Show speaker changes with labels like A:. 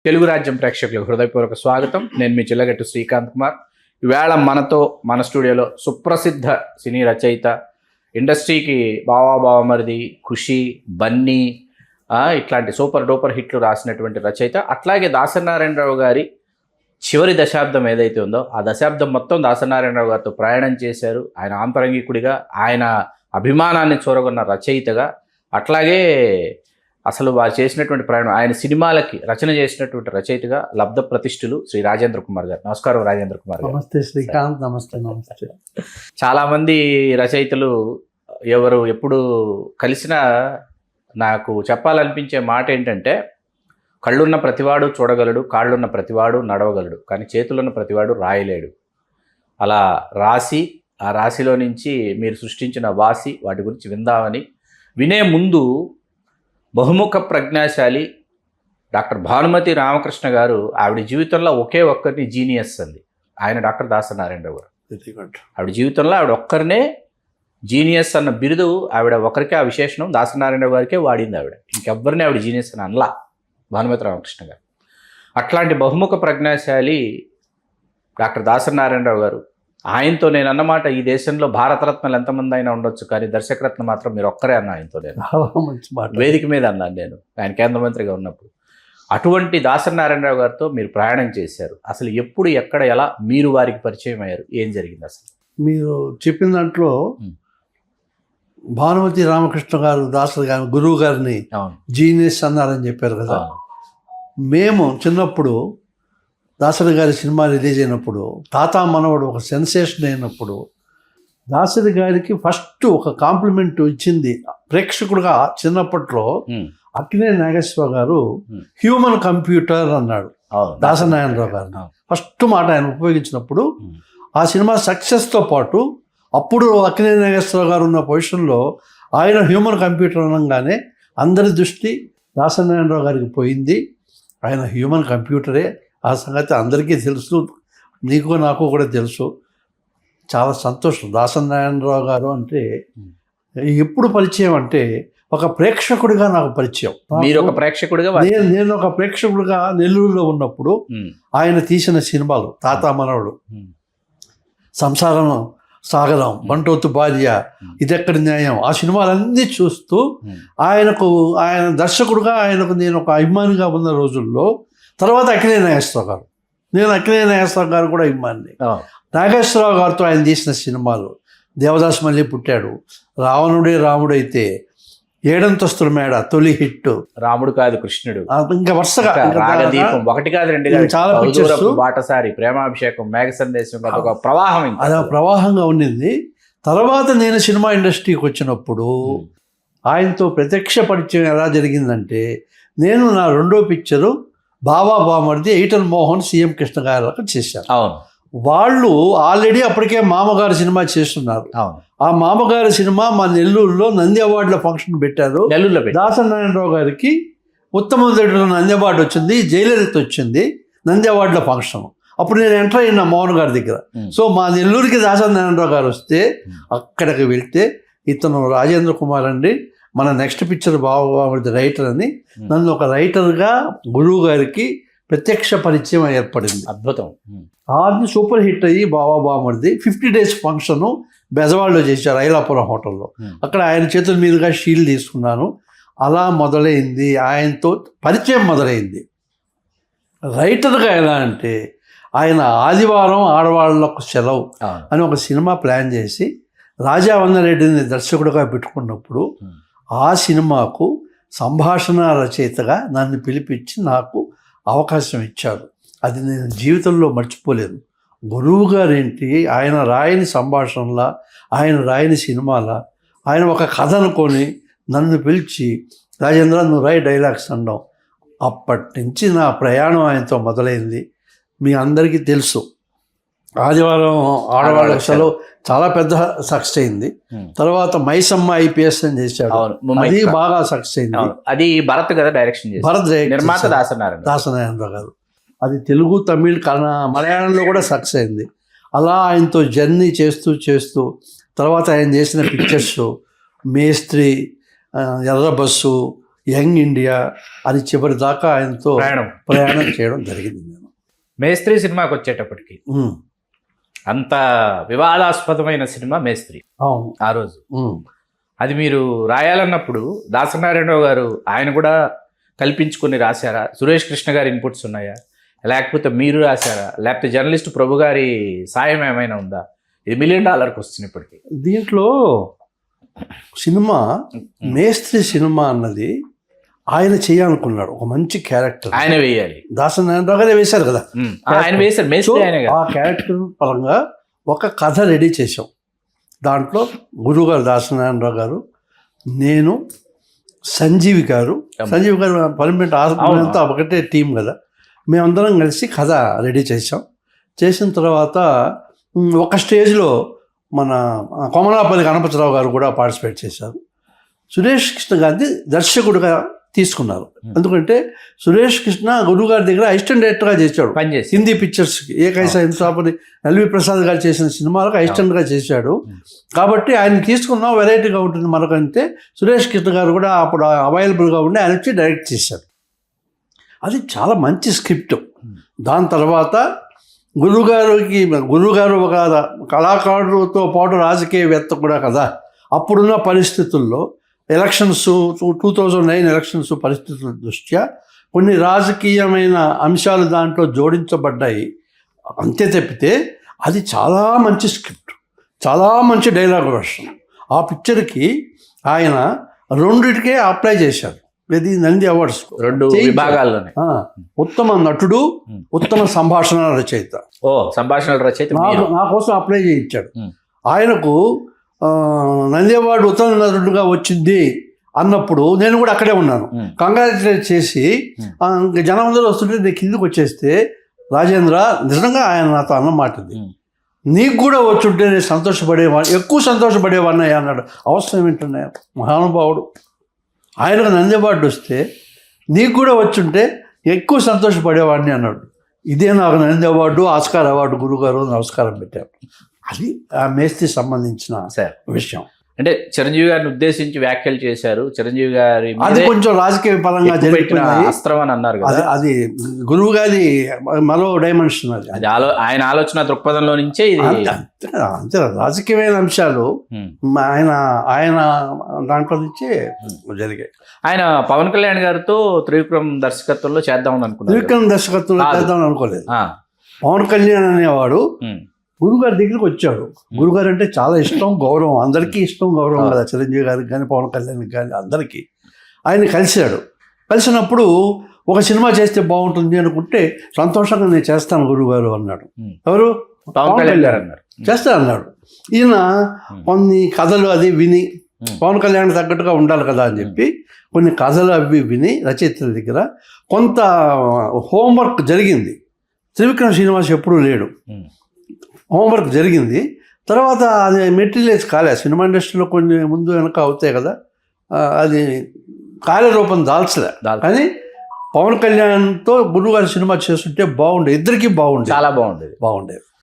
A: తెలుగు రాజ్యం ప్రేక్షకులకు హృదయపూర్వక స్వాగతం. నేను మీ చిల్లగట్టు శ్రీకాంత్ కుమార్. ఈవేళ మనతో మన స్టూడియోలో సుప్రసిద్ధ సినీ రచయిత, ఇండస్ట్రీకి బావమరిది, ఖుషి, బన్నీ ఇట్లాంటి సూపర్ డూపర్ హిట్లు రాసినటువంటి రచయిత. అట్లాగే దాసనారాయణరావు గారి చివరి దశాబ్దం ఏదైతే ఉందో ఆ దశాబ్దం మొత్తం దాసనారాయణరావు గారితో ప్రయాణం చేశారు. ఆయన ఆంతరంగికుడిగా, ఆయన అభిమానాన్ని చూరగొన్న రచయితగా, అట్లాగే అసలు వారు చేసినటువంటి ప్రయాణం, ఆయన సినిమాలకి రచన చేసినటువంటి రచయితగా లబ్ధ ప్రతిష్ఠులు శ్రీ రాజేంద్ర కుమార్ గారు. నమస్కారం రాజేంద్ర కుమార్ గారు.
B: నమస్తే శ్రీకాంత్. నమస్తే.
A: చాలామంది రచయితలు ఎవరు ఎప్పుడు కలిసినా నాకు చెప్పాలనిపించే మాట ఏంటంటే, కళ్ళున్న ప్రతివాడు చూడగలడు, కాళ్ళున్న ప్రతివాడు నడవగలడు, కానీ చేతులున్న ప్రతివాడు రాయలేడు. అలా రాసి ఆ రాశిలో నుంచి మీరు సృష్టించిన వాసి వాటి గురించి విందామని, వినే ముందు బహుముఖ ప్రజ్ఞాశాలి డాక్టర్ భానుమతి రామకృష్ణ గారు ఆవిడ జీవితంలో ఒకే ఒక్కరిని జీనియస్ అంది. ఆయన డాక్టర్ దాసనారాయణరావు గారు. ఆవిడ జీవితంలో ఆవిడ ఒక్కరినే జీనియస్ అన్న బిరుదు ఆవిడ ఒకరికే, ఆ విశేషణం దాసనారాయణరావు గారికే వాడింది. ఆవిడ ఇంకెవ్వరిని ఆవిడ జీనియస్ అని అనలా భానుమతి రామకృష్ణ గారు. అట్లాంటి బహుముఖ ప్రజ్ఞాశాలి డాక్టర్ దాసనారాయణరావు గారు. ఆయనతో నేను అన్నమాట, ఈ దేశంలో భారతరత్నాలు ఎంతమంది అయినా ఉండొచ్చు, కానీ దర్శకరత్న మాత్రం మీరు ఒక్కరే అన్న ఆయనతో. నేను వేదిక మీద అన్నాను, నేను ఆయన కేంద్ర మంత్రిగా ఉన్నప్పుడు. అటువంటి దాసనారాయణరావు గారితో మీరు ప్రయాణం చేశారు. అసలు ఎప్పుడు, ఎక్కడ, ఎలా మీరు వారికి పరిచయం అయ్యారు? ఏం జరిగింది అసలు?
B: మీరు చెప్పిన దాంట్లో భానుమతి రామకృష్ణ గారు దాసరి గారి గురువు గారిని జీనియస్ అన్నారని చెప్పారు కదా. మేము చిన్నప్పుడు దాసరి గారి సినిమా రిలీజ్ అయినప్పుడు, తాతా మనవడు ఒక సెన్సేషన్ అయినప్పుడు, దాసరి గారికి ఫస్ట్ ఒక కాంప్లిమెంట్ ఇచ్చింది ప్రేక్షకుడుగా చిన్నప్పట్లో అక్కినేని నాగేశ్వర గారు. హ్యూమన్ కంప్యూటర్ అన్నాడు దాసనారాయణరావు గారు. ఫస్ట్ మాట ఆయన ఉపయోగించినప్పుడు ఆ సినిమా సక్సెస్తో పాటు, అప్పుడు అక్కినేని నాగేశ్వర గారు ఉన్న పొజిషన్లో ఆయన హ్యూమన్ కంప్యూటర్ అనగానే అందరి దృష్టి దాసనారాయణరావు గారికి పోయింది. ఆయన హ్యూమన్ కంప్యూటరే, ఆ సంగతి అందరికీ తెలుసు, నీకు నాకు కూడా తెలుసు. చాలా సంతోషం. దాసనారాయణరావు గారు అంటే ఎప్పుడు పరిచయం అంటే, ఒక ప్రేక్షకుడిగా నాకు పరిచయం.
A: మీరు ఒక ప్రేక్షకుడిగా?
B: నేను ఒక ప్రేక్షకుడిగా నెల్లూరులో ఉన్నప్పుడు ఆయన తీసిన సినిమాలు తాతా మనవడు, సంసారం సాగరం, బంటోతు భార్య, ఇదెక్కడి న్యాయం, ఆ సినిమాలన్నీ చూస్తూ ఆయన దర్శకుడుగా ఆయనకు నేను ఒక అభిమానిగా ఉన్న రోజుల్లో, తర్వాత అక్కినేని నాగేశ్వరరావు గారు, నేను అక్కినేని నాగేశ్వరరావు గారు కూడా అభిమాని. నాగేశ్వరరావు గారితో ఆయన తీసిన సినిమాలు దేవదాస్ మళ్ళీ పుట్టాడు, రావణుడే రాముడైతే, ఏడంతస్తుల మేడ తొలి హిట్,
A: రాముడు కాదు కృష్ణుడు,
B: ఇంకా వరుసగా
A: రాగదీపం, ఒకటి కాదు రెండు కాదు,
B: చాలా పిక్చర్స్,
A: బాటసారి, ప్రేమాభిషేకం, మేఘ సందేశం, ఒక ప్రవాహం,
B: అలా ప్రవాహంగా ఉండింది. తర్వాత నేను సినిమా ఇండస్ట్రీకి వచ్చినప్పుడు ఆయనతో ప్రత్యక్ష పరిచయం ఎలా జరిగిందంటే, నేను నా రెండో పిక్చరు బావమరిది ఎయిటన్ మోహన్ సీఎం కృష్ణ గారు చేశారు.
A: అవును.
B: వాళ్ళు ఆల్రెడీ అప్పటికే మామగారు సినిమా చేస్తున్నారు. ఆ మామగారి సినిమా మా నెల్లూరులో నంది అవార్డుల ఫంక్షన్ పెట్టారు.
A: నెల్లూరులో
B: దాసనారాయణరావు గారికి ఉత్తమ నటుడు నంది అవార్డు వచ్చింది, జయలలిత వచ్చింది, నంది అవార్డుల ఫంక్షన్. అప్పుడు నేను ఎంటర్ అయినా మోహన్ గారి దగ్గర. సో మా నెల్లూరుకి దాసనారాయణరావు గారు వస్తే అక్కడికి వెళ్తే, ఇతను రాజేంద్ర కుమార్ అండి, మన నెక్స్ట్ పిక్చర్ బావమరిది రైటర్ అని నన్ను ఒక రైటర్గా గురువు గారికి ప్రత్యక్ష పరిచయం ఏర్పడింది.
A: అద్భుతం.
B: అది సూపర్ హిట్ అయ్యి బావమరిది 50 days ఫంక్షను బెజవాడలో చేశారు, ఐలాపురం హోటల్లో. అక్కడ ఆయన చేతుల మీదుగా షీల్డ్ తీసుకున్నాను. అలా మొదలైంది, ఆయనతో పరిచయం మొదలైంది. రైటర్గా ఎలా అంటే, ఆయన ఆదివారం ఆడవాళ్ళకు సెలవు అని ఒక సినిమా ప్లాన్ చేసి రాజా వన్నరెడ్డిని దర్శకుడిగా పెట్టుకున్నప్పుడు, ఆ సినిమాకు సంభాషణ రచయితగా నన్ను పిలిపించి నాకు అవకాశం ఇచ్చారు. అది నేను జీవితంలో మర్చిపోలేదు. గురువు గారేంటి, ఆయన రాయని సంభాషణలా, ఆయన రాయని సినిమాలా, ఆయన ఒక కథ అనుకొని నన్ను పిలిచి, రాజేంద్ర నువ్వు రాయి డైలాగ్స్ అనడం. అప్పటి నుంచి నా ప్రయాణం ఆయనతో మొదలైంది. మీ అందరికీ తెలుసు, ఆదివారం ఆడవాళ్ళ సెలవు చాలా పెద్ద సక్సెస్ అయింది. తర్వాత మైసమ్మ IPS అని చేశాడు, అది బాగా సక్సెస్ అయింది.
A: అది భరత్ కదా డైరెక్షన్, భరత్ నిర్మాత
B: దాసనారాయణరావు గారు. అది తెలుగు, తమిళ్, మలయాళంలో కూడా సక్సెస్ అయింది. అలా ఆయనతో జర్నీ చేస్తూ తర్వాత ఆయన చేసిన పిక్చర్స్ మేస్త్రి, ఎర్ర బస్సు, యంగ్ ఇండియా అది చివరి దాకా ఆయనతో ప్రయాణం చేయడం జరిగింది నేను.
A: మేస్త్రి సినిమాకి వచ్చేటప్పటికి
B: ఉమ్,
A: అంత వివాదాస్పదమైన సినిమా మేస్త్రి
B: అవును.
A: ఆ రోజు.
B: ఉమ్.
A: అది మీరు రాయాలన్నప్పుడు దాసనారాయణరావు గారు ఆయన కూడా కల్పించుకొని రాశారా? సురేష్ కృష్ణ గారి ఇన్పుట్స్ ఉన్నాయా? లేకపోతే మీరు రాశారా? లేకపోతే జర్నలిస్ట్ ప్రభు గారి సాయం ఏమైనా ఉందా? ఇది $1 million వస్తుంది ఇప్పటికి.
B: దీంట్లో సినిమా మేస్త్రి సినిమా అన్నది ఆయన చేయాలనుకున్నాడు. ఒక మంచి క్యారెక్టర్
A: ఆయన వేయాలి.
B: దాసనారాయణరావు గారే వేశారు కదా.
A: ఆయన వేశారు, మేస్త్రి ఆయన
B: ఆ క్యారెక్టర్ పరంగా ఒక కథ రెడీ చేసాం. దాంట్లో గురువుగారు దాసనారాయణరావు గారు, నేను, సంజీవి గారు పర్మనెంట్ అంతా ఒకటే టీం కదా, మేమందరం కలిసి కథ రెడీ చేసాం. చేసిన తర్వాత ఒక స్టేజ్లో మన కొమలాపల్లి గణపతిరావు గారు కూడా పార్టిసిపేట్ చేశారు. సురేష్ కృష్ణ గారిని దర్శకుడుగా తీసుకున్నారు. ఎందుకంటే సురేష్ కృష్ణ గురువు గారి దగ్గర అసిస్టెంట్ డైరెక్టర్గా చేశాడు
A: పనిచేసి
B: హిందీ పిక్చర్స్కి. ఏకైసా హింసాపని ఎల్వి ప్రసాద్ గారు చేసిన సినిమాలకు అసిస్టెంట్గా చేశాడు. కాబట్టి ఆయన తీసుకున్న వెరైటీగా ఉంటుంది మనకంటే. సురేష్ కృష్ణ గారు కూడా అప్పుడు అవైలబుల్గా ఉండి ఆయన వచ్చి డైరెక్ట్ చేశారు. అది చాలా మంచి స్క్రిప్ట్. దాని తర్వాత గురువుగారు ఒక కళాకారులతో పాటు రాజకీయవేత్త కూడా కదా. అప్పుడున్న పరిస్థితుల్లో ఎలక్షన్స్ 2009 ఎలక్షన్స్ పరిస్థితుల దృష్ట్యా కొన్ని రాజకీయమైన అంశాలు దాంట్లో జోడించబడ్డాయి. అంతే తప్పితే అది చాలా మంచి స్క్రిప్ట్, చాలా మంచి డైలాగ్ వర్షన్. ఆ పిక్చర్కి ఆయన 2టికే అప్లై చేశారు. ఇది నంది అవార్డ్స్
A: 2 విభాగాల్లోనే.
B: ఉత్తమ నటుడు, ఉత్తమ సంభాషణ రచయిత.
A: సంభాషణల రచయిత
B: నా కోసం అప్లై చేయించాడు. ఆయనకు నంది అవార్డు ఉత్తమ నటుడుగా వచ్చింది అన్నప్పుడు నేను కూడా అక్కడే ఉన్నాను. కంగ్రాచులేట్ చేసి జనం అందరూ వస్తుంటే నేను కిందకు వచ్చేస్తే, రాజేంద్ర నిజంగా ఆయన నాతో అన్నమాట ఇది, నీకు కూడా వచ్చుంటే నేను సంతోషపడేవాడిని, ఎక్కువ సంతోషపడేవాడిని అన్నాడు. అవసరం ఏంటన్నా మహానుభావుడు, ఆయనకు నంది అవార్డు వస్తే నీకు కూడా వచ్చుంటే ఎక్కువ సంతోషపడేవాడిని అన్నాడు. ఇదే నాకు నంది అవార్డు, ఆస్కార్ అవార్డు గురుగారు నమస్కారం పెట్టారు. అది ఆ మేస్త్రి సంబంధించిన విషయం.
A: అంటే చిరంజీవి గారిని ఉద్దేశించి వ్యాఖ్యలు చేశారు. చిరంజీవి గారి
B: అది కొంచెం రాజకీయ పరంగా జరిగిన
A: అస్త్రం అని అన్నారు కదా.
B: అది గురువు గారి మరో డైమెన్షన్. అది
A: ఆయన ఆలోచన దృక్పథంలో నుంచే ఇది
B: అంతే రాజకీయమైన అంశాలు ఆయన దాంట్లో నుంచే జరిగాయి.
A: ఆయన పవన్ కళ్యాణ్ గారితో త్రివిక్రమ్ దర్శకత్వంలో చేద్దామని అనుకున్నారు.
B: త్రివిక్రమ్ దర్శకత్వంలో చేద్దామని అనుకోలేదు. పవన్ కళ్యాణ్ అనేవాడు గురుగారి దగ్గరికి వచ్చాడు. గురుగారు అంటే చాలా ఇష్టం, గౌరవం, అందరికీ ఇష్టం గౌరవం కదా, చిరంజీవి గారికి కానీ పవన్ కళ్యాణ్కి కానీ అందరికీ. ఆయన కలిశాడు. కలిసినప్పుడు ఒక సినిమా చేస్తే బాగుంటుంది అనుకుంటే, సంతోషంగా నేను చేస్తాను గురుగారు అన్నాడు. ఎవరు?
A: పవన్ కళ్యాణ్ అన్నారు.
B: చేస్తా అన్నాడు. ఈయన కొన్ని కథలు అది విని, పవన్ కళ్యాణ్ తగ్గట్టుగా ఉండాలి కదా అని చెప్పి కొన్ని కథలు అవి విని రచయితల దగ్గర కొంత హోంవర్క్ జరిగింది. త్రివిక్రమ్ శ్రీనివాస్ ఎప్పుడూ లేడు. హోంవర్క్ జరిగింది. తర్వాత అది మెటీరియలైజ్ కాలే. సినిమా ఇండస్ట్రీలో కొన్ని ముందు వెనక అవుతాయి కదా, అది కార్యరూపం దాల్చలే. కానీ పవన్ కళ్యాణ్తో గురుగారి సినిమా చేస్తుంటే బాగుండేది, ఇద్దరికీ బాగుండేది,
A: చాలా బాగుండేది.